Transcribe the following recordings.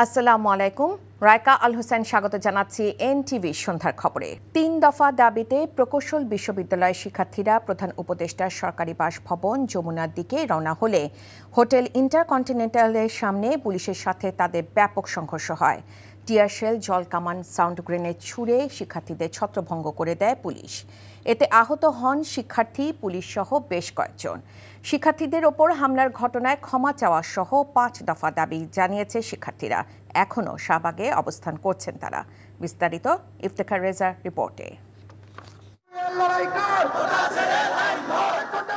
আসসালামু আলাইকুম। রায়কা আল হোসেন স্বাগত জানাচ্ছি এনটিভি সন্ধ্যার খবরে। ৩ দফা দাবিতে প্রকৌশল বিশ্ববিদ্যালয়ের শিক্ষার্থীরা প্রধান উপদেষ্টার সরকারি বাসভবন যমুনার দিকে রওনা হলে হোটেল ইন্টারকন্টিনেন্টালের সামনে পুলিশের সাথে তাদের ব্যাপক সংঘর্ষ হয়। টিয়ারশেল, জলকামান, সাউন্ড গ্রেনেড ছুড়ে শিক্ষার্থীদের ছত্রভঙ্গ করে দেয় পুলিশ। এতে আহত হন শিক্ষার্থী, পুলিশ সহ বেশ কয়েকজন। শিক্ষার্থীদের ওপর হামলার ঘটনায় ক্ষমা চাওয়া সহ ৫ দফা দাবি জানিয়েছে শিক্ষার্থীরা। এখনও শাহবাগে অবস্থান করছেন তারা। বিস্তারিত ইফতেখার রেজার রিপোর্টে।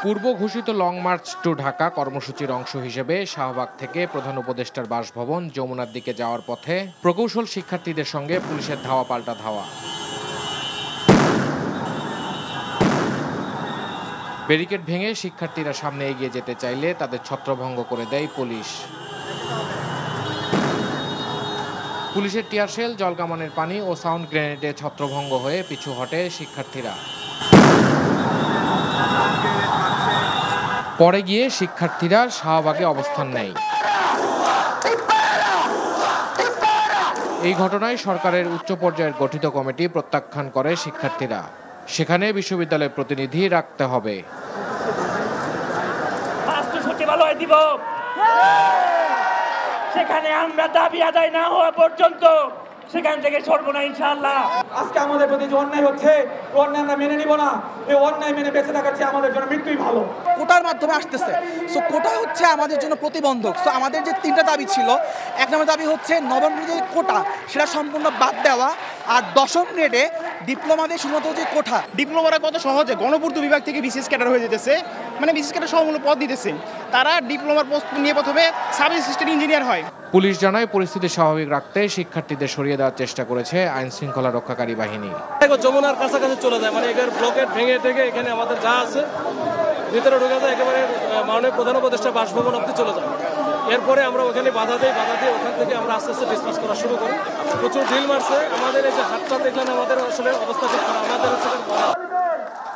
পূর্ব ঘোষিত লং মার্চ টু ঢাকা কর্মসূচির অংশ হিসেবে শাহবাগ থেকে প্রধান উপদেষ্টার বাসভবন যমুনার দিকে যাওয়ার পথে প্রকৌশল শিক্ষার্থীদের সঙ্গে পুলিশের ধাওয়া পাল্টা ধাওয়া। ব্যারিকেড ভেঙে শিক্ষার্থীরা সামনে এগিয়ে যেতে চাইলে তাদের ছত্রভঙ্গ করে দেয় পুলিশ। পুলিশের টিয়ারশেল, জলকামানের পানি ও সাউন্ড গ্রেনেডে ছত্রভঙ্গ হয়ে পিছু হটে শিক্ষার্থীরা। পরে গিয়ে শিক্ষার্থীরা শাহবাগে অবস্থান নেয়। এই ঘটনায় সরকারের উচ্চ পর্যায়ের গঠিত কমিটি প্রত্যাখ্যান করে শিক্ষার্থীরা। সেখানে বিশ্ববিদ্যালয়ের প্রতিনিধি রাখতে হবে। সেখানে আমরা দাবি আদায় না হওয়া পর্যন্ত সেখান থেকে সরব না ইনশাআল্লাহ। আজকে আমাদের প্রতি যে অন্যায় হচ্ছে, অন্যায় আমরা মেনে নিব না। এই অন্যায় মেনে বেঁচে থাকার চেয়ে আমাদের জন্য মৃত্যুই ভালো। কোটার মাধ্যমে আসতেছে, সো কোটা হচ্ছে আমাদের জন্য প্রতিবন্ধক। সো আমাদের যে 3টা দাবি ছিল, 1 নম্বর দাবি হচ্ছে নবম যে কোটা সেটা সম্পূর্ণ বাদ দেওয়া, আর 10ম গ্রেডে ডিপ্লোমাদের শুধুমাত্র যে কোটা। ডিপ্লোমারা কত সহজে গণপূর্ত বিভাগ থেকে বিশেষ ক্যাডার হয়ে যেতেছে, মানে বিশেষ ক্যাডার সম্পূর্ণ পদ দিতেছে। তারা ডিপ্লোমার পোস্ট নিয়ে প্রথমে সাব অ্যাসিস্ট্যান্ট ইঞ্জিনিয়ার হয়। পুলিশ জানায় পরিস্থিতি স্বাভাবিক রাখতে শিক্ষার্থীদের সরিয়ে দেওয়ার চেষ্টা করেছে আইন শৃঙ্খলা রক্ষাকারী বাহিনী। যমুনার কাছাকাছি চলে যায়, মানে এখানে ব্লকেট ভেঙে থেকে এখানে আমাদের যা আছে ভিতরে ঢুকে যায়, একেবারে মাননীয় প্রধান উপদেষ্টা বাসভবন অব্দি চলে যায়। এরপরে আমরা ওখানে বাধা দিই, ওখান থেকে আমরা আস্তে আস্তে ডিসপাস করা শুরু করি। প্রচুর ঢিল মারছে। আমাদের এই যে হাতটা দেখলেন, আমাদের আসলে অবস্থা ঠিক করা আমাদের হচ্ছে।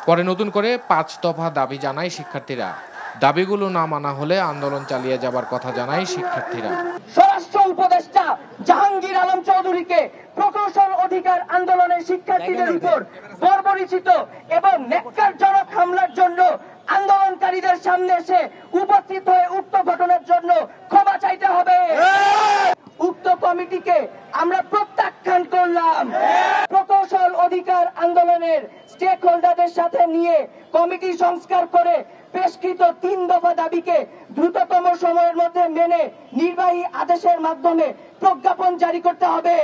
পরে নতুন করে 5 দফা দাবি জানায় শিক্ষার্থীরা। দাবিগুলো না মানা হলে আন্দোলন চালিয়ে যাবার কথা জানায় শিক্ষার্থীরা। স্বরাষ্ট্র উপদেষ্টা জাহাঙ্গীর আলম চৌধুরীকে প্রকৌশল অধিকার আন্দোলনের শিক্ষার্থীদের উপর বর্বরচিত এবং ন্যাক্কারজনক হামলার জন্য আন্দোলনকারীদের সামনে এসে উপস্থিত হয়ে উক্ত ঘটনার জন্য ক্ষমা চাইতে হবে। উক্ত কমিটিকে আমরা প্রত্যাখ্যান করলাম। প্রকৌশল অধিকার আন্দোলনের স্টেক হোল্ডারদের সাথে নিয়ে কমিটি সংস্কার করে পেশকৃত 3 দফা দাবিকে দ্রুততম সময়ের মধ্যে মেনে নির্বাহী আদেশের মাধ্যমে প্রজ্ঞাপন জারি করতে হবে।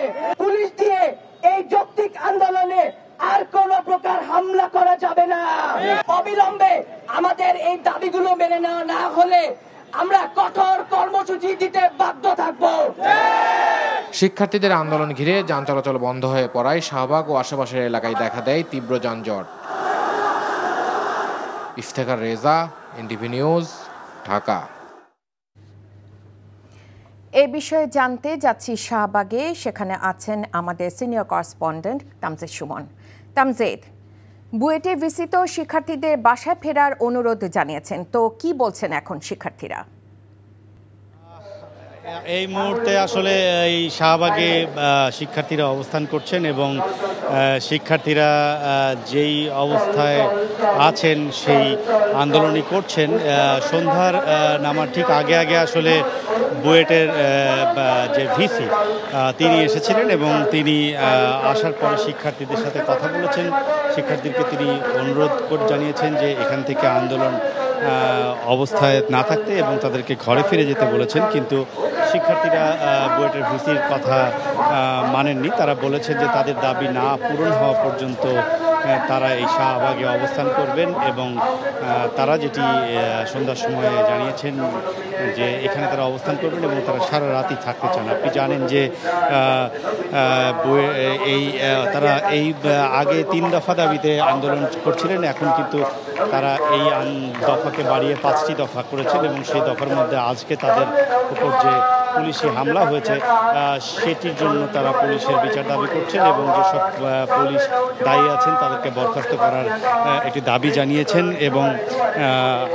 পুলিশ দিয়ে এই যৌক্তিক আন্দোলনে আর কোন প্রকার হামলা করা যাবে না। অবিলম্বে আমাদের এই দাবিগুলো মেনে নেওয়া না হলে আমরা কঠোর কর্মসূচি দিতে বাধ্য থাকব। শিক্ষার্থীদের আন্দোলন ঘিরে যান চলাচল বন্ধ হয়ে পড়ায় শাহবাগ ও আশেপাশের এলাকায় দেখা দেয় তীব্র যানজট। Iftekhar Reza, NTV news, Dhaka. এ বিষয়ে জানতে যাচ্ছি শাহবাগে। সেখানে আছেন আমাদের সিনিয়র করেসপন্ডেন্ট তামজিদ সুমন। তামজিদ, বুয়েটে ভিসি তো শিক্ষার্থীদের বাসায় ফেরার অনুরোধ জানিয়েছেন, তো কি বলছেন এখন শিক্ষার্থীরা? এই মুহূর্তে আসলে এই শাহবাগে শিক্ষার্থীরা অবস্থান করছেন এবং শিক্ষার্থীরা যেই অবস্থায় আছেন সেই আন্দোলনই করছেন। সন্ধ্যার নামার ঠিক আগে আগে আসলে বুয়েটের যে ভিসি তিনি এসেছিলেন এবং তিনি আসার পরে শিক্ষার্থীদের সাথে কথা বলেছেন। শিক্ষার্থীদেরকে তিনি অনুরোধ জানিয়েছেন যে এখান থেকে আন্দোলন অবস্থায় না থাকতে এবং তাদেরকে ঘরে ফিরে যেতে বলেছেন, কিন্তু শিক্ষার্থীরা বুয়েটের ভিসির কথা মানেননি। তারা বলেছেন যে তাদের দাবি না পূরণ হওয়া পর্যন্ত তারা এই শাহবাগে অবস্থান করবেন এবং তারা যেটি সন্ধ্যার সময় জানিয়েছেন যে এখানে তারা অবস্থান করবেন এবং তারা সারা রাতই থাকতে চান। আপনি জানেন যে তারা এই আগে 3 দফা দাবিতে আন্দোলন করছিলেন, এখন কিন্তু তারা এই দফাকে বাড়িয়ে 5টি দফা করেছেন এবং সেই দফার মধ্যে আজকে তাদের উপর যে পুলিশি হামলা হয়েছে সেটির জন্য তারা পুলিশের বিচার দাবি করছেন এবং যেসব পুলিশ দায়ী আছেন তাদেরকে বরখাস্ত করার একটি দাবি জানিয়েছেন। এবং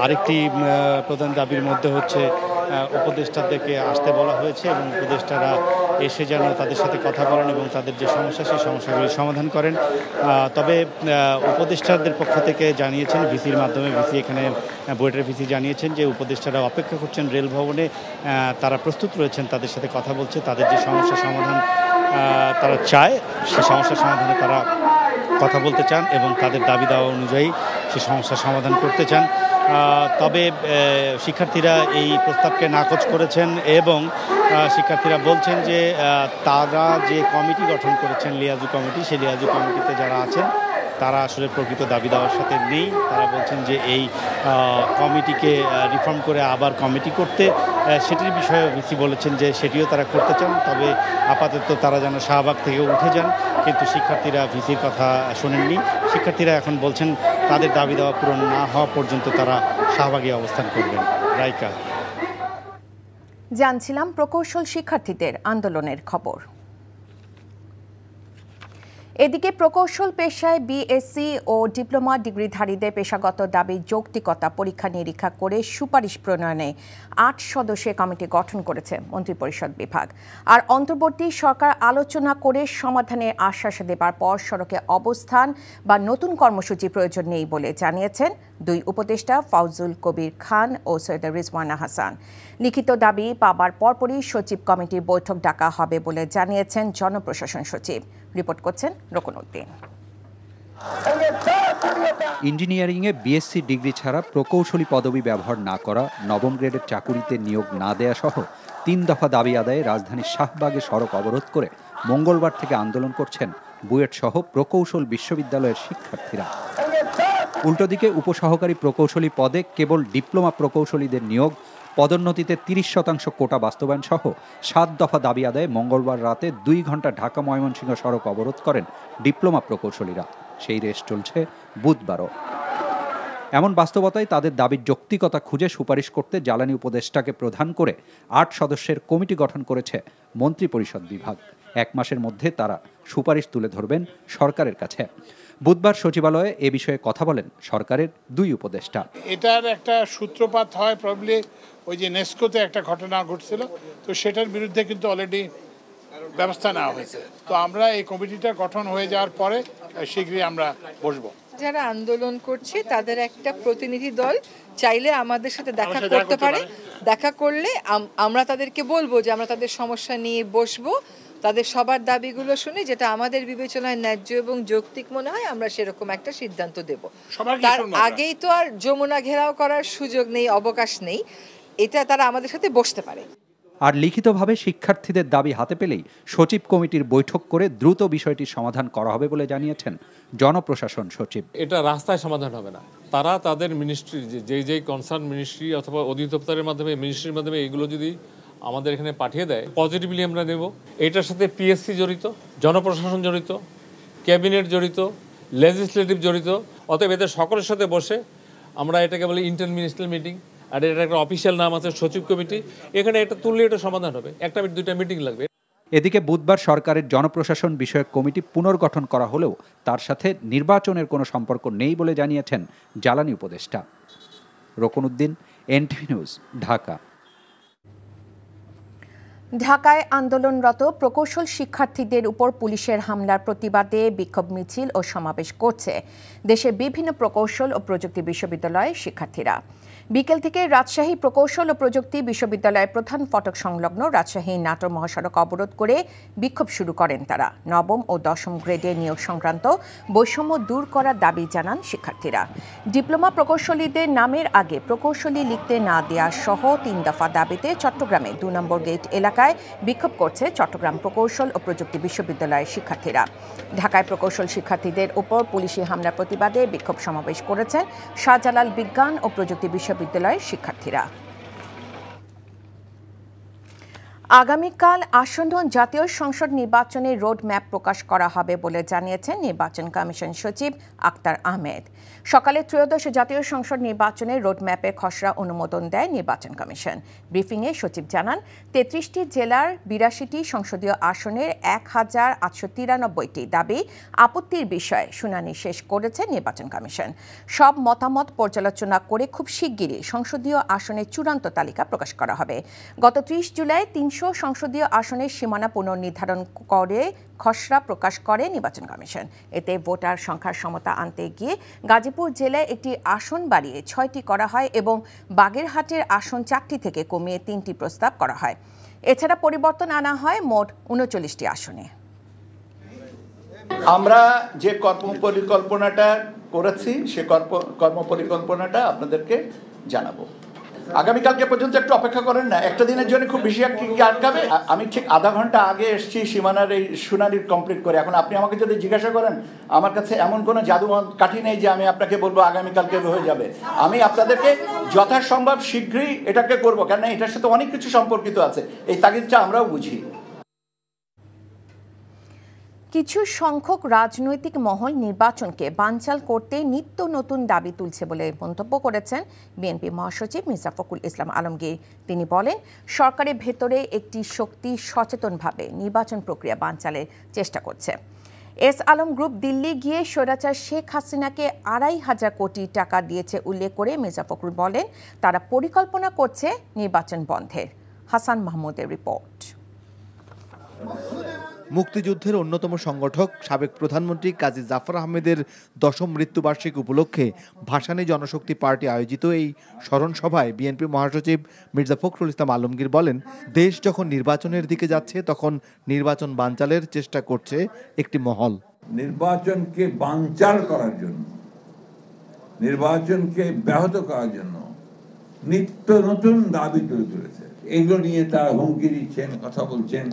আরেকটি প্রধান দাবির মধ্যে হচ্ছে উপদেষ্টাদেরকে আসতে বলা হয়েছে এবং উপদেষ্টারা এসে যেন তাদের সাথে কথা বলেন এবং তাদের যে সমস্যা সেই সমস্যাগুলি সমাধান করেন। তবে উপদেষ্টাদের পক্ষ থেকে জানিয়েছেন ভিসির মাধ্যমে, ভিসি এখানে বুয়েটের ভিসি জানিয়েছেন যে উপদেষ্টারা অপেক্ষা করছেন রেল ভবনে, তারা প্রস্তুত রয়েছেন, তাদের সাথে কথা বলছে, তাদের যে সমস্যা সমাধান তারা চায় সেই সমস্যার সমাধানে তারা কথা বলতে চান এবং তাদের দাবি দেওয়া অনুযায়ী সেই সমস্যার সমাধান করতে চান। তবে শিক্ষার্থীরা এই প্রস্তাবকে নাকচ করেছেন এবং শিক্ষার্থীরা বলছেন যে তারা যে কমিটি গঠন করেছেন লিয়াজু কমিটি, সেই লিয়াজু কমিটিতে যারা আছেন তারা আসলে প্রকৃত দাবি দেওয়ার সাথে নেই। তারা বলছেন যে এই কমিটিকে রিফর্ম করে আবার কমিটি করতে, সেটির বিষয়ে ভিসি বলেছেন যে সেটিও তারা করতে চান, তবে আপাতত তারা যেন শাহবাগ থেকে উঠে যান। কিন্তু শিক্ষার্থীরা ভিসির কথা শোনেননি। শিক্ষার্থীরা এখন বলছেন তাদের দাবি দেওয়া পূরণ না হওয়া পর্যন্ত তারা শাহবাগে অবস্থান করবেন। রাইকা, জানছিলাম প্রকৌশল শিক্ষার্থীদের আন্দোলনের খবর। এদিকে প্রকৌশল পেশায় বিএসসি ও ডিপ্লোমা ডিগ্রিধারীদের পেশাগত দাবির যৌক্তিকতা পরীক্ষা নিরীক্ষা করে সুপারিশ প্রণয়নে ৮ সদস্যের কমিটি গঠন করেছে মন্ত্রিপরিষদ বিভাগ। আর অন্তর্বর্তী সরকার আলোচনা করে সমাধানের আশ্বাস দেবার পর সড়কে অবস্থান বা নতুন কর্মসূচি প্রয়োজন নেই বলে জানিয়েছেন দুই উপদেষ্টা ফাউজুল কবির খান ও সৈয়দ রিজওয়ানা হাসান। লিখিত দাবি পাবার পরপরই সচিব কমিটির বৈঠক ডাকা হবে বলে জানিয়েছেন জনপ্রশাসন সচিব। রিপোর্ট করছেন রকুনউদ্দিন। ইঞ্জিনিয়ারিংয়ে বিএসসি ডিগ্রি ছাড়া প্রকৌশলী পদবি ব্যবহার না করা, নবম গ্রেডের চাকুরিতে নিয়োগ না দেয়া সহ ৩ দফা দাবি আদায়ে রাজধানীর শাহবাগে সড়ক অবরোধ করে মঙ্গলবার থেকে আন্দোলন করছেন বুয়েট সহ প্রকৌশল বিশ্ববিদ্যালয়ের শিক্ষার্থীরা। উল্টোদিকে উপসহকারী প্রকৌশলী পদে কেবল ডিপ্লোমা প্রকৌশলীদের নিয়োগ, পদোন্নতিতে ৩০% কোটা বাস্তবায়ন সহ ৭ দফা দাবি আদায়ে মঙ্গলবার রাতে ২ ঘণ্টা ঢাকা ময়মনসিংহ সড়ক অবরোধ করেন ডিপ্লোমা প্রকৌশলীরা। সেই রেস চলছে বুধবারও। এমন বাস্তবতায় তাদের দাবির যৌক্তিকতা খুঁজে সুপারিশ করতে জ্বালানি উপদেষ্টাকে প্রধান করে ৮ সদস্যের কমিটি গঠন করেছে মন্ত্রিপরিষদ বিভাগ। ১ মাসের মধ্যে তারা সুপারিশ তুলে ধরবেন সরকারের কাছে। বুধবার সচিবালয়ে এ বিষয়ে কথা বলেন সরকারের দুই উপদেষ্টা। এটার একটা সূত্রপাত হয় প্রবলি ওই যে নেস্কোতে একটা ঘটনা ঘটছিল, তো সেটার বিরুদ্ধে কিন্তু অলরেডি ব্যবস্থা নেওয়া হয়েছে। তো আমরা এই কমিটিটা গঠন হয়ে যাওয়ার পরে শীঘ্রই আমরা বসবো। যারা আন্দোলন করছে তাদের একটা প্রতিনিধি দল চাইলে আমাদের সাথে দেখা করতে পারে। দেখা করলে আমরা তাদেরকে বলবো যে আমরা তাদের সমস্যা নিয়ে বসবো, তাদের সবার দাবিগুলো শুনে যেটা আমাদের বিবেচনায় ন্যায্য এবং যৌক্তিক মনে হয় আমরা সেরকম একটা সিদ্ধান্ত দেব। তার আগেই তো আর যমুনা ঘেরাও করার সুযোগ নেই, অবকাশ নেই, এটা তারা আমাদের সাথে বসতে পারে। আর লিখিতভাবে শিক্ষার্থীদের দাবি হাতে পেলেই সচিব কমিটির বৈঠক করে দ্রুত বিষয়টির সমাধান করা হবে বলে জানিয়েছেন জনপ্রশাসন সচিব। এটা রাস্তায় সমাধান হবে না, তারা তাদের মিনিস্ট্রি যেই কনসার্ন মিনিস্ট্রি অথবা অধিদপ্তরের মাধ্যমে মিনিস্ট্রির মাধ্যমে এগুলো যদি আমাদের এখানে পাঠিয়ে দেয় পজিটিভলি আমরা নেব। এটার সাথে পিএসসি জড়িত, জনপ্রশাসন জড়িত, ক্যাবিনেট জড়িত, লেজিসলেটিভ জড়িত। অতএব এদের সকলের সাথে বসে আমরা এটাকে বলি ইন্টার মিনিস্ট্রিয়াল মিটিং, আর এটা একটা অফিসিয়াল নাম আছে সচিব কমিটি। এখানে এটা তুললে এটা সমাধান হবে, 1-2টা মিটিং লাগবে। এদিকে বুধবার সরকারের জনপ্রশাসন বিষয়ক কমিটি পুনর্গঠন করা হলেও তার সাথে নির্বাচনের কোনো সম্পর্ক নেই বলে জানিয়েছেন জ্বালানি উপদেষ্টা। রকুনউদ্দিন, এনটিভি নিউজ, ঢাকা। ঢাকায় আন্দোলনরত প্রকৌশল শিক্ষার্থীদের উপর পুলিশের হামলার প্রতিবাদে বিক্ষোভ মিছিল ও সমাবেশ করছে দেশের বিভিন্ন প্রকৌশল ও প্রযুক্তি বিশ্ববিদ্যালয়ের শিক্ষার্থীরা। বিকেল থেকে রাজশাহী প্রকৌশল ও প্রযুক্তি বিশ্ববিদ্যালয়ের প্রধান ফটক সংলগ্ন রাজশাহী নাটোর মহাসড়ক অবরোধ করে বিক্ষোভ শুরু করেন তারা। নবম ও দশম গ্রেডে নিয়োগ সংক্রান্ত বৈষম্য দূর করার দাবি জানান শিক্ষার্থীরা। ডিপ্লোমা প্রকৌশলীদের নামের আগে প্রকৌশলী লিখতে না দেওয়া সহ ৩ দফা দাবিতে চট্টগ্রামে ২ নম্বর গেট এলাকায় বিক্ষোভ করছে চট্টগ্রাম প্রকৌশল ও প্রযুক্তি বিশ্ববিদ্যালয়ের শিক্ষার্থীরা। ঢাকায় প্রকৌশল শিক্ষার্থীদের উপর পুলিশি হামলার প্রতিবাদে বিক্ষোভ সমাবেশ করেছেন শাহজালাল বিজ্ঞান ও প্রযুক্তি বিশ্ববিদ্যালয়ের শিক্ষার্থীরা। আগামীকাল আসন্ন জাতীয় সংসদ নির্বাচনের রোড ম্যাপ প্রকাশ করা হবে বলে জানিয়েছেন নির্বাচন কমিশন সচিব আক্তার আহমেদ। সকালে ত্রয়োদশ জাতীয় সংসদ নির্বাচনের রোড ম্যাপের খসড়া অনুমোদন দেয় নির্বাচন কমিশন। ব্রিফিংয়ে সচিব জানান ৩৩টি জেলার ৮২টি সংসদীয় আসনের ১,৮৯৩টি দাবি আপত্তির বিষয়ে শুনানি শেষ করেছে নির্বাচন কমিশন। সব মতামত পর্যালোচনা করে খুব শিগগিরই সংসদীয় আসনের চূড়ান্ত তালিকা প্রকাশ করা হবে। গত ৩০ জুলাই ৩০০ সংসদীয় আসনের সীমানা পুনর্নির্ধারণ করে খসড়া প্রকাশ করে নির্বাচন কমিশন। এতে ভোটার সংখ্যার সমতা আনতে গিয়ে গাজীপুর জেলায় একটি আসন বাড়িয়ে ৬টি করা হয় এবং বাগেরহাটের আসন ৪টি থেকে কমিয়ে 3টি প্রস্তাব করা হয়। এছাড়া পরিবর্তন আনা হয় মোট ৩৯টি আসনে। আমরা যে কর্মপরিকল্পনাটা করেছি সে কর্মপরিকল্পনাটা আপনাদেরকে জানাবো। আগামীকালকে পর্যন্ত একটু অপেক্ষা করেন না, একটা দিনের জন্য খুব বেশি আটকাবে। আমি ঠিক আধা ঘন্টা আগে এসেছি সীমানার এই শুনানি কমপ্লিট করে। এখন আপনি আমাকে যদি জিজ্ঞাসা করেন, আমার কাছে এমন কোনো জাদু কাঠি নেই যে আমি আপনাকে বলবো আগামীকালকে হয়ে যাবে। আমি আপনাদেরকে যথাসম্ভব শীঘ্রই এটাকে করবো, কেন এটার সাথে অনেক কিছু সম্পর্কিত আছে। এই তাগিদটা আমরাও বুঝি। কিছু সংখ্যক রাজনৈতিক মহল নির্বাচনকে বানচাল করতে নিত্য নতুন দাবি তুলছে বলে মন্তব্য করেছেন বিএনপি মহাসচিব মির্জা ফখরুল ইসলাম আলমগীর। তিনি বলেন, সরকারের ভেতরে একটি শক্তি সচেতনভাবে নির্বাচন প্রক্রিয়া বানচালের চেষ্টা করছে। এস আলম গ্রুপ দিল্লি গিয়ে স্বৈরাচার শেখ হাসিনাকে ২৫০০ কোটি টাকা দিয়েছে উল্লেখ করে মির্জা ফখরুল বলেন, তারা পরিকল্পনা করছে নির্বাচন বন্ধের। হাসান মাহমুদের রিপোর্ট। মুক্তিযুদ্ধের অন্যতম সংগঠক সাবেক প্রধানমন্ত্রী কাজী জাফর আহমেদের ১০ম মৃত্যুবার্ষিকী উপলক্ষে ভাসানী জনশক্তি পার্টি আয়োজিত এই স্মরণ সভায় বিএনপি মহাসচিব মির্জা ফখরুল ইসলাম আলমগীর বলেন, দেশ যখন নির্বাচনের দিকে যাচ্ছে তখন নির্বাচন বানচালের চেষ্টা করছে একটি মহল। নির্বাচনকে বানচাল করার জন্য, নির্বাচনকে ব্যাহত করার জন্য নিত্য নতুন দাবি তুলে ধরেছে। এগুলো নিয়ে তারা হুমকি দিচ্ছেন, কথা বলছেন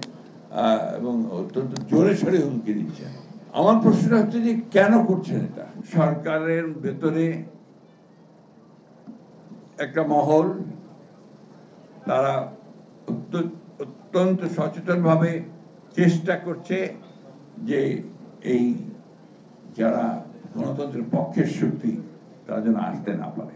এবং অত্যন্ত জোরে সোরে হুমকি দিচ্ছেন। আমার প্রশ্নটা হচ্ছে যে কেন করছেন এটা? সরকারের ভেতরে একটা মহল, তারা অত্যন্ত সচেতনভাবে চেষ্টা করছে যে এই যারা গণতন্ত্রের পক্ষের শক্তি তারা যেন আসতে না পারে।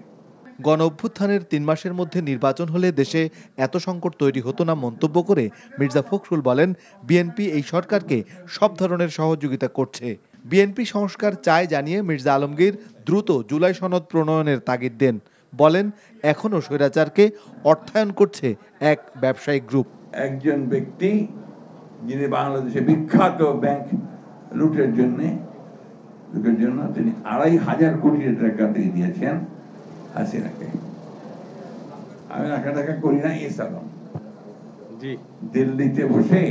গণ অভ্যুত্থানের ৩ মাসের মধ্যে নির্বাচন হলে দেশে এত সংকট তৈরি হতো না মন্তব্য করে মির্জা ফখরুল বলেন, বিএনপি এই সরকারকে সব ধরনের সহযোগিতা করছে। বিএনপি সংস্কার চায় জানিয়ে মির্জা আলমগীর দ্রুত জুলাই সনদ প্রণয়নের তাগিদ দেন। বলেন, এখনো স্বৈরাচারকে অর্থায়ন করছে এক ব্যবসায়িক গ্রুপ। একজন ব্যক্তি যিনি বাংলাদেশে বিখ্যাত ব্যাংক লুটের জন্য তিনি ২৫০০ কোটি টাকা দিয়ে দিয়েছেন হাসিনাকে। আমি টাকা করি না, এস আলম দিল্লিতে বসে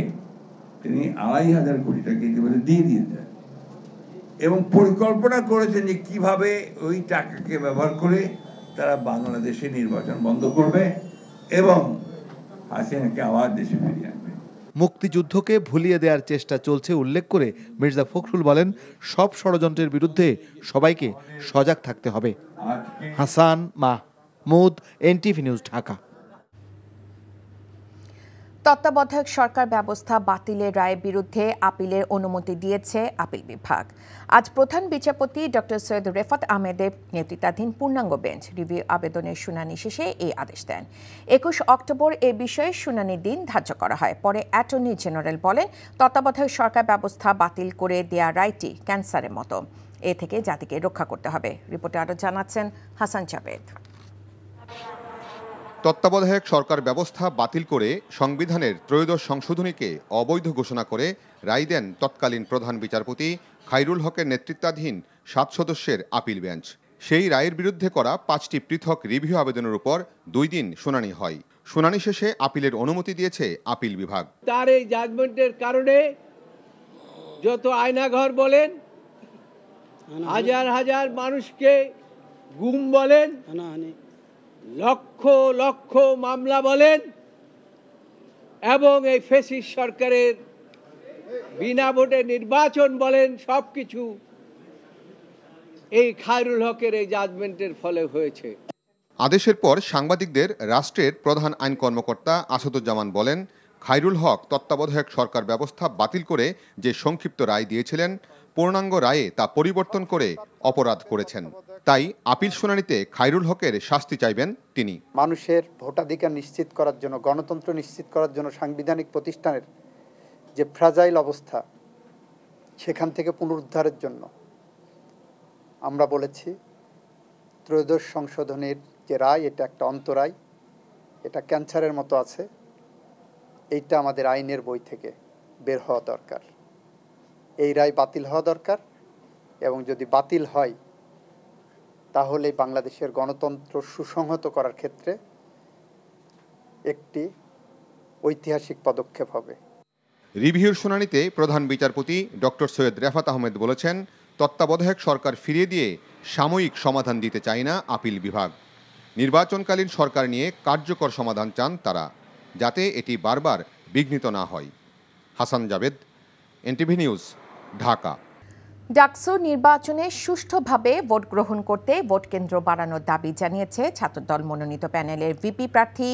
তিনি ২৫০০ কোটি টাকা ইতিমধ্যে দিয়ে দিয়েছেন এবং পরিকল্পনা করেছেন যে কিভাবে ওই টাকাকে ব্যবহার করে তারা বাংলাদেশে নির্বাচন বন্ধ করবে এবং হাসিনাকে আবার দেশে ফিরিয়ে আনবে। মুক্তিযুদ্ধকে ভুলিয়ে দেওয়ার চেষ্টা চলছে উল্লেখ করে মির্জা ফখরুল বলেন, সব ষড়যন্ত্রের বিরুদ্ধে সবাইকে সজাগ থাকতে হবে। Hasan Mahmud, NTV news, Dhaka. তত্ত্বাবধায়ক সরকার ব্যবস্থা বাতিলের রায়ের বিরুদ্ধে আপিলের অনুমতি দিয়েছে আপিল বিভাগ। আজ প্রধান বিচারপতি ডক্টর সৈয়দ রেফাত আহমেদের নেতৃত্বাধীন পূর্ণাঙ্গ বেঞ্চ রিভিউ আবেদনের শুনানি শেষে এই আদেশ দেন। ২১ অক্টোবর এ বিষয়ে শুনানির দিন ধার্য করা হয়। পরে অ্যাটর্নি জেনারেল বলেন, তত্ত্বাবধায়ক সরকার ব্যবস্থা বাতিল করে দেয়া রায়টি ক্যান্সারের মতো, এ থেকে জাতিকে রক্ষা করতে হবে। রিপোর্টে আরও জানাচ্ছেন হাসান জাবেদ। তত্ত্বাবধায়ক সরকার ব্যবস্থা বাতিল করে সংবিধানের ত্রয়োদশ সংশোধনীকে অবৈধ ঘোষণা করে রায় দেন তৎকালীন প্রধান বিচারপতি খায়রুল হকের নেতৃত্বাধীন ৭ সদস্যের আপিল বেঞ্চ। সেই রায়ের বিরুদ্ধে করা 5টি পৃথক রিভিউ আবেদনের উপর 2 দিন শুনানি হয়। শুনানি শেষে আপিলের অনুমতি দিয়েছে আপিল বিভাগ। তার এই জাজমেন্টের কারণে যত আয়নাঘর বলেন, হাজার হাজার মানুষকে গুম বলেন, লক্ষ লক্ষ মামলা বলেন এবং এই ফ্যাসিস্ট সরকারের বিনা ভোটে নির্বাচন বলেন, সবকিছু এই খায়রুল হকের এই জাজমেন্টের ফলে হয়েছে। আদেশের পর সাংবাদিকদের রাষ্ট্রের প্রধান আইন কর্মকর্তা আসাদুজ্জামান বলেন, খায়রুল হক তত্ত্বাবধায়ক সরকার ব্যবস্থা বাতিল করে যে সংক্ষিপ্ত রায় দিয়েছিলেন, পূর্ণাঙ্গ রায়ে তা পরিবর্তন করে অপরাধ করেছেন। তাই আপিল শুনানিতে খায়রুল হকের শাস্তি চাইবেন তিনি। মানুষের ভোটাধিকার নিশ্চিত করার জন্য, গণতন্ত্র নিশ্চিত করার জন্য সাংবিধানিক প্রতিষ্ঠানের যে ফ্রাজাইল অবস্থা, সেখান থেকে পুনরুদ্ধারের জন্য আমরা বলেছি ত্রয়োদশ সংশোধনের যে রায়, এটা একটা অন্তরায়, এটা ক্যান্সারের মতো আছে, এইটা আমাদের আইনের বই থেকে বের হওয়া দরকার। এই রায় বাতিল হওয়া দরকার, এবং যদি বাতিল হয় তাহলে বাংলাদেশের গণতন্ত্র সুসংহত করার ক্ষেত্রে একটি ঐতিহাসিক পদক্ষেপ হবে। রিভিউর শুনানিতে প্রধান বিচারপতি ডক্টর সৈয়দ রেফাত আহমেদ বলেছেন, তত্ত্বাবধায়ক সরকার ফিরিয়ে দিয়ে সাময়িক সমাধান দিতে চায় না আপিল বিভাগ। নির্বাচনকালীন সরকার নিয়ে কার্যকর সমাধান চান তারা, যাতে এটি বারবার বিঘ্নিত না হয়। Hasan Javed, NTV news, Dhaka. ডাকসু নির্বাচনে সুষ্ঠুভাবে ভোট গ্রহণ করতে ভোট কেন্দ্র বাড়ানোর দাবি জানিয়েছে ছাত্রদল মনোনীত প্যানেলের ভিপি প্রার্থী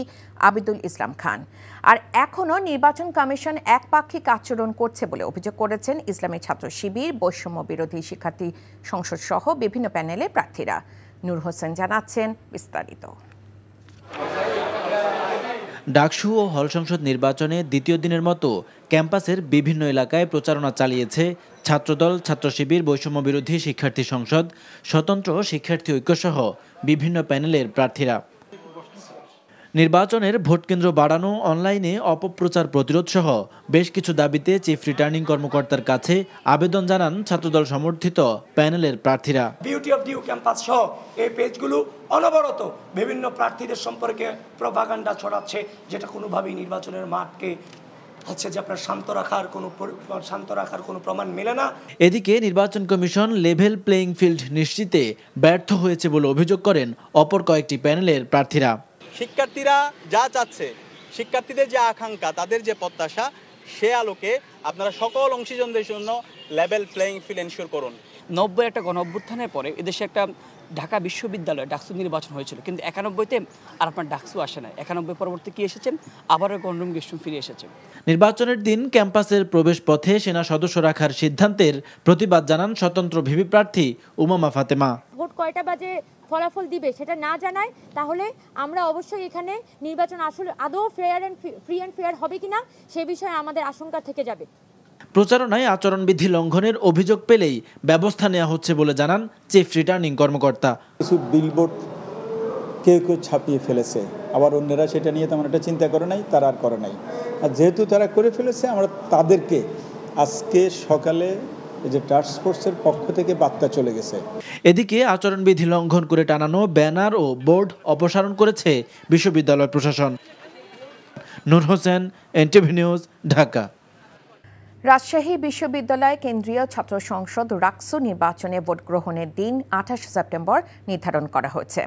আবিদুল ইসলাম খান। আর এখনও নির্বাচন কমিশন একপাক্ষিক আচরণ করছে বলে অভিযোগ করেছেন ইসলামী ছাত্র শিবির, বৈষম্য বিরোধী শিক্ষার্থী সংসদ সহ বিভিন্ন প্যানেলের প্রার্থীরা। নূর হোসেন জানাচ্ছেন বিস্তারিত। ডাকসু ও হল সংসদ নির্বাচনে দ্বিতীয় দিনের মতো ক্যাম্পাসের বিভিন্ন এলাকায় প্রচারণা চালিয়েছে ছাত্রদল, ছাত্র শিবির, বৈষম্য বিরোধী শিক্ষার্থী সংসদ, স্বতন্ত্র শিক্ষার্থী ঐক্যসহ বিভিন্ন প্যানেলের প্রার্থীরা। নির্বাচনের ভোটকেন্দ্র বাড়ানো, অনলাইনে অপপ্রচার প্রতিরোধ সহ বেশ কিছু দাবিতে চিফ রিটার্নিং কর্মকর্তার কাছে আবেদন জানান ছাত্রদল সমর্থিত প্যানেলের প্রার্থীরা। বিউটি অফ ডিউ ক্যাম্পাস সহ এই পেজগুলো অনবরত বিভিন্ন প্রার্থীদের সম্পর্কে প্রপাগান্ডা ছড়াচ্ছে, যেটা কোনোভাবেই নির্বাচনের মাঠকে যে আপনার শান্ত রাখার কোনো প্রমাণ মেলে না। এদিকে নির্বাচন কমিশন লেভেল প্লেইং ফিল্ড নিশ্চিতে ব্যর্থ হয়েছে বলে অভিযোগ করেন অপর কয়েকটি প্যানেলের প্রার্থীরা। শিক্ষার্থীরা যা চাচ্ছে, শিক্ষার্থীদের যে আকাঙ্ক্ষা, তাদের যে প্রত্যাশা, সে আলোকে আপনারা সকল অংশীজনদের জন্য লেভেল প্লেইং ফিল্ড এনশিওর করুন। 90 একটা গণ অভ্যুত্থানের পরে এদেশে একটা ঢাকা বিশ্ববিদ্যালয়ে ডাকসু নির্বাচন হয়েছিল, কিন্তু 91-তে আর আপনার ডাকসু আসে না। 91 পরবর্তী কি এসেছে, আবারও গণরুম গেস্টরুম ফিরে এসেছে। নির্বাচনের দিন ক্যাম্পাসের প্রবেশ পথে সেনা সদস্য রাখার সিদ্ধান্তের প্রতিবাদ জানান স্বতন্ত্র ভিপি প্রার্থী উমামা ফাতেমা। ভোট কয়টা বাজে ফলাফল দিবে সেটা না জানায়, তাহলে আমরা অবশ্যই এখানে নির্বাচন আসলে আদৌ ফ্রি অ্যান্ড ফেয়ার হবে কিনা সে বিষয়ে আমাদের আশঙ্কা থেকে যাবে। প্রচারণায় আচরণবিধি লঙ্ঘনের অভিযোগ পেলেই ব্যবস্থা নেওয়া হচ্ছে বলে জানান চিফ রিটার্নিং কর্মকর্তা। কিছু বিলবোর্ড কেউ ছাপিয়ে ফেলেছে, আবার অন্যরা সেটা নিয়ে তেমন একটা চিন্তা করে নাই, তারা আর করে নাই। আর যেহেতু তারা করে ফেলেছে, আমরা তাদেরকে আজকে সকালে যে টাস্ক ফোর্সের পক্ষ থেকে বার্তা চলে গেছে। এদিকে আচরণবিধি লঙ্ঘন করে টানানো ব্যানার ও বোর্ড অপসারণ করেছে বিশ্ববিদ্যালয় প্রশাসন। নূর হোসেন, এনটিভি নিউজ, ঢাকা। রাজশাহী বিশ্ববিদ্যালয় কেন্দ্রীয় ছাত্র সংসদ রাকসু নির্বাচনে ভোট গ্রহণের দিন 28 সেপ্টেম্বর নির্ধারণ করা হয়েছে।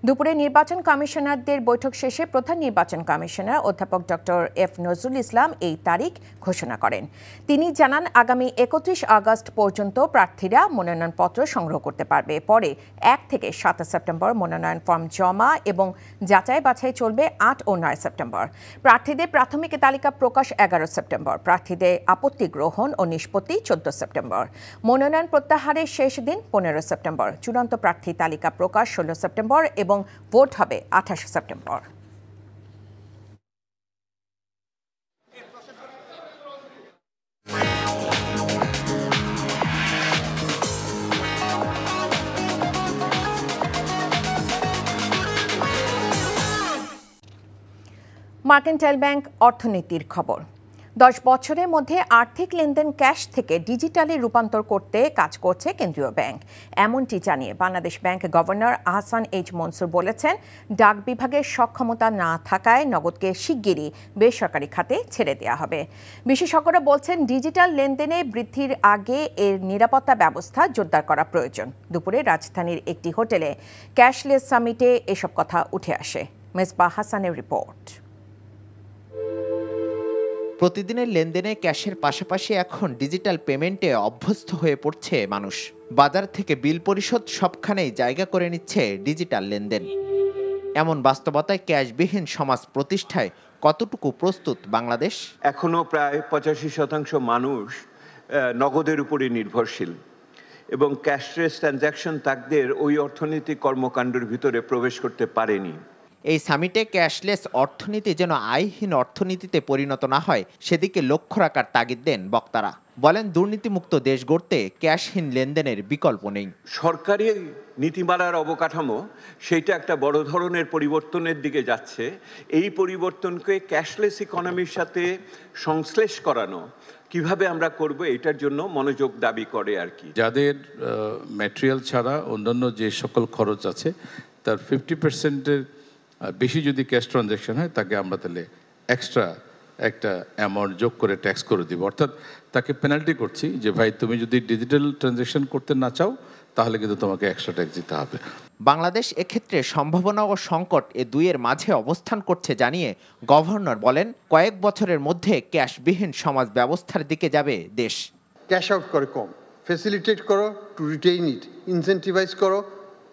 দুপুরে নির্বাচন কমিশনারদের বৈঠক শেষে প্রধান নির্বাচন কমিশনার অধ্যাপক ডক্টর এফ নজরুল ইসলাম এই তারিখ ঘোষণা করেন। তিনি জানান, আগামী 31 আগস্ট পর্যন্ত প্রার্থীরা মনোনয়নপত্র সংগ্রহ করতে পারবে। পরে 1 থেকে 7 সেপ্টেম্বর মনোনয়ন ফর্ম জমা এবং যাচাই বাছাই চলবে 8 ও 9 সেপ্টেম্বর। প্রার্থীদের প্রাথমিক তালিকা প্রকাশ 11 সেপ্টেম্বর। প্রার্থীদের আপত্তি গ্রহণ ও নিষ্পত্তি 14 সেপ্টেম্বর। মনোনয়ন প্রত্যাহারের শেষ দিন 15 সেপ্টেম্বর। চূড়ান্ত প্রার্থী তালিকা প্রকাশ 16 সেপ্টেম্বর এবং ভোট হবে 28 সেপ্টেম্বর। মার্কেন্টাইল ব্যাংক অর্থনীতির খবর। 10 বছরের মধ্যে আর্থিক লেনদেন ক্যাশ থেকে ডিজিটালে রূপান্তর করতে কাজ করছে কেন্দ্রীয় ব্যাংক। এমনটি জানিয়ে Bangladesh bank governor Ahsan H Mansur বলেছেন, ডাক বিভাগের সক্ষমতা না থাকায় নগদকে শিগগিরই বেসরকারি খাতে ছেড়ে দেওয়া হবে। বিশেষজ্ঞরা বলছেন, ডিজিটাল লেনদেনে বৃদ্ধির আগে এর নিরাপত্তা ব্যবস্থা জোরদার করা প্রয়োজন। দুপুরে রাজধানীর একটি হোটেলে ক্যাশলেস সামিটে এসব কথা উঠে আসে। মেজবাহ হাসানের রিপোর্ট। প্রতিদিনের লেনদেনে ক্যাশের পাশাপাশি এখন ডিজিটাল পেমেন্টে অভ্যস্ত হয়ে পড়ছে মানুষ। বাজার থেকে বিল পরিশোধ সবখানেই জায়গা করে নিচ্ছে ডিজিটাল লেনদেন। এমন বাস্তবতায় ক্যাশবিহীন সমাজ প্রতিষ্ঠায় কতটুকু প্রস্তুত বাংলাদেশ? এখনো প্রায় 85% মানুষ নগদের উপরে নির্ভরশীল এবং ক্যাশলেস ট্রানজ্যাকশন তাদের ওই অর্থনৈতিক কর্মকাণ্ডের ভিতরে প্রবেশ করতে পারেনি। এই সামিটে ক্যাশলেস অর্থনীতি যেন আয়হীন অর্থনীতিতে পরিণত না হয় সেদিকে লক্ষ্য রাখার তাগিদ দেন বক্তারা। বলেন, দুর্নীতিমুক্ত দেশ গড়তে ক্যাশহীন লেনদেনের বিকল্প নেই। সরকারি নীতিমালার অবকাঠামো সেইটা একটা বড় ধরনের পরিবর্তনের দিকে যাচ্ছে। এই পরিবর্তনকে ক্যাশলেস ইকোনমির সাথে সংশ্লেষ করানো কিভাবে আমরা করব, এটার জন্য মনোযোগ দাবি করে আর কি। যাদের ম্যাটেরিয়াল ছাড়া অন্যান্য যে সকল খরচ আছে তার 50%-এর বেশি যদি ক্যাশ ট্রানজ্যাকশন হয় তাকে আমরা তাহলে এক্সট্রা একটা অ্যামাউন্ট যোগ করে ট্যাক্স করে দিব, অর্থাৎ তাকে পেনাল্টি করছি যে ভাই তুমি যদি ডিজিটাল ট্রানজ্যাকশন করতে না চাও তাহলে কিন্তু তোমাকে এক্সট্রা ট্যাক্স দিতে হবে। বাংলাদেশ এক্ষেত্রে সম্ভাবনা ও সংকট এ দুইয়ের মাঝে অবস্থান করছে জানিয়ে গভর্নর বলেন, কয়েক বছরের মধ্যে ক্যাশবিহীন সমাজ ব্যবস্থার দিকে যাবে দেশ। ক্যাশ আউট করে কম, ফ্যাসিলিটেট করো টু রিটেইন ইট, ইনসেন্টিভাইজ করো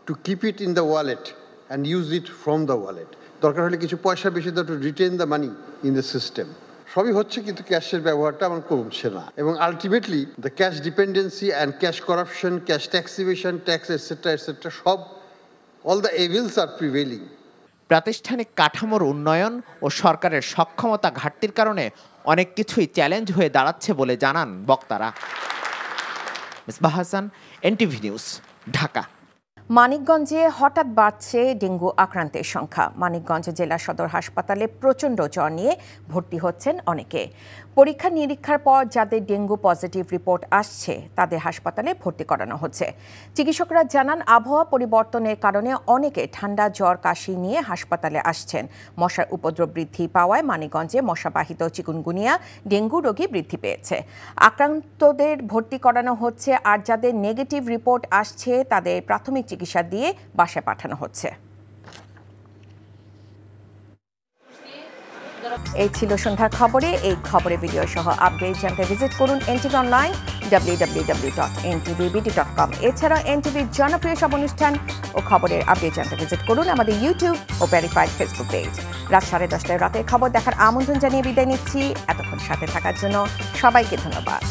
to keep it in the wallet and use it from the wallet. দরকার হলে কিছু পয়সা বেশি দাও to retain the money in the system. সবই হচ্ছে কিন্তু ক্যাশের ব্যবহারটা আমার কমছে না এবং ultimately the cash dependency and cash corruption, cash taxation, tax etcetera সব all the evils are prevailing. প্রাতিষ্ঠানিক কাঠামোর উন্নয়ন ও সরকারের সক্ষমতা ঘাটতির কারণে অনেক কিছুই চ্যালেঞ্জ হয়ে দাঁড়াচ্ছে বলে জানান বক্তারা। Misbah Hasan, NTV news, Dhaka. মানিকগঞ্জে হঠাৎ বাড়ছে ডেঙ্গু আক্রান্তের সংখ্যা। মানিকগঞ্জ জেলা সদর হাসপাতালে প্রচণ্ড জ্বর নিয়ে ভর্তি হচ্ছেন অনেকে। পরীক্ষা নিরীক্ষার পর যাদের ডেঙ্গু পজিটিভ রিপোর্ট আসছে তাদের হাসপাতালে ভর্তি করানো হচ্ছে। চিকিৎসকরা জানান, আবহাওয়া পরিবর্তনের কারণে অনেকে ঠান্ডা, জ্বর, কাশি নিয়ে হাসপাতালে আসছেন। মশার উপদ্রব বৃদ্ধি পাওয়ায় মানিকগঞ্জে মশাবাহিত চিকুনগুনিয়া, ডেঙ্গু রোগী বৃদ্ধি পেয়েছে। আক্রান্তদের ভর্তি করানো হচ্ছে, আর যাদের নেগেটিভ রিপোর্ট আসছে তাদের প্রাথমিক চিকিৎসা দিয়ে বাসায় পাঠানো হচ্ছে। এই ছিল সন্ধ্যার খবরে। এই খবরে ভিডিও সহ আপডেট জানতে ভিজিট করুন এনটিভি অনলাইন www.ntvbt.com। এছাড়া এনটিভির জনপ্রিয় সব অনুষ্ঠান ও খবরের আপডেট জানতে ভিজিট করুন আমাদের ইউটিউব ও ভেরিফাইড ফেসবুক পেজ। রাত 10:30 রাতের খবর দেখার আমন্ত্রণ জানিয়ে বিদায় নিচ্ছি। এতক্ষণ সাথে থাকার জন্য সবাইকে ধন্যবাদ।